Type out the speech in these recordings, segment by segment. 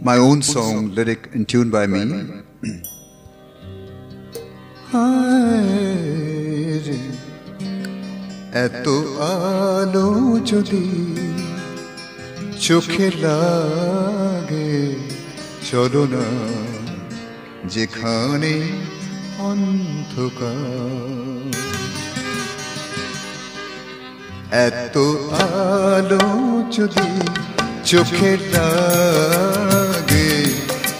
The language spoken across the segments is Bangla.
my own song, lyric and tune by me. এতো আলো যদি চোখে লাগে চলো না যেখানে অন্ধকার এতো আলো যদি চোখে লাগে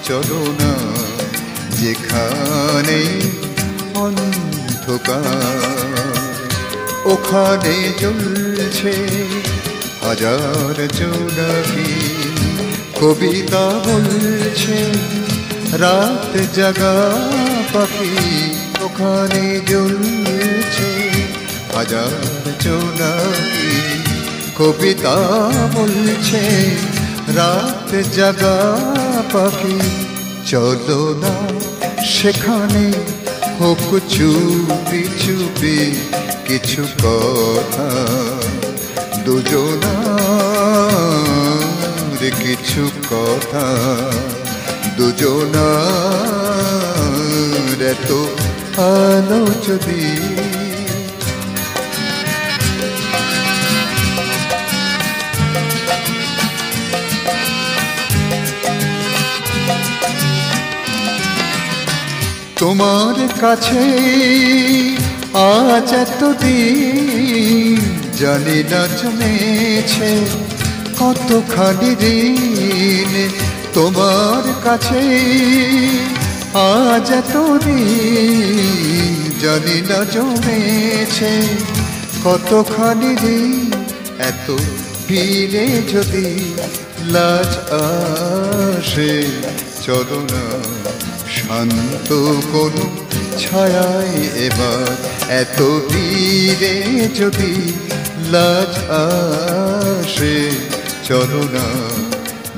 চলো না যেখানে অন্ধকার ওখানে জ্বলছে হাজার জোনাকি কবিতা বলছে রাত জাগা পাখি ওখানে জ্বলছে হাজার জোনাকি কবিতা বলছে রাত জাগা পাখি চলো না সেখানে হোক চুপি চুপি কিছু কথা দুজনার কিছু কথা দুজনার এত আলো যদি তোমার কাছে আজ এতদিন জানি না জমেছে কতখানি দিন তোমার কাছে আজ এতদিন জানি না জমেছে কতখানি দিন এত ভিড়ে যদি লাজ আসে চলো না শান্ত কোনো ছায়ায় এবার এত ভিড়ে যদি লাজ আসে চলো না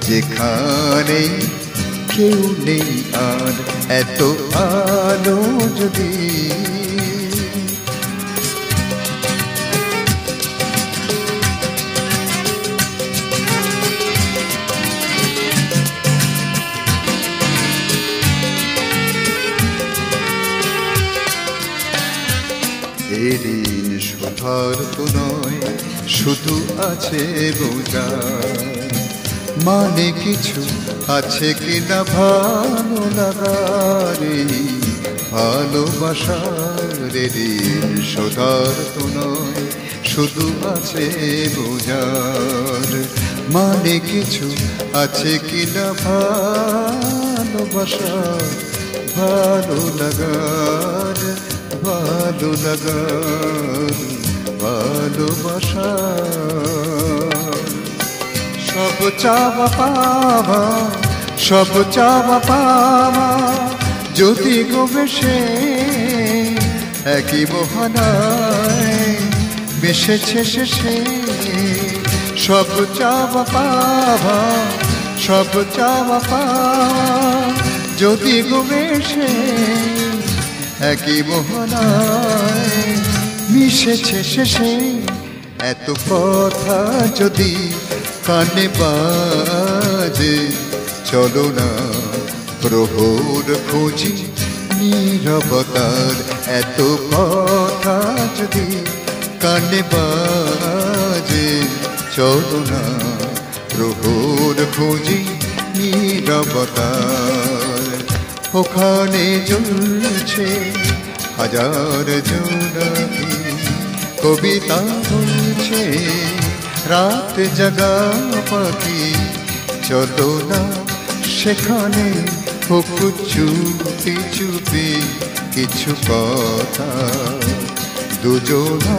যেখানে কেউ নেই আর এত আলো যদি এদিন শোধার তো নয় শুধু আছে বোঝা মানে কিছু আছে কিনা ভালো লাগার ভালোবাসার এদিন শোধার তো নয় শুধু আছে বোঝার মানে কিছু আছে কিনা ভালোবাসার ভালো লাগার ভালো লাগার ভালোবাসা সব চাওয়া পাওয়া সব চাওয়া পাওয়া যদি গো বেশে একই মোহনায় মিশেছে শেষে সব চাওয়া পাওয়া সব চাওয়া পাওয়া যদি গো বেশে একই মোহনায় মিশেছে শেষে এত কথা যদি কানে বাজে চলো না প্রহর খুঁজি নীরবতার এত কথা যদি কানে বাজে চলো না প্রহর খুঁজি নীরবতার ওখানে জ্বলছে হাজার জোনাকি কবিতা বলছে রাত জাগা পাখি চলো না সেখানে হোক চুপি চুপি কিছু কথা দুজনা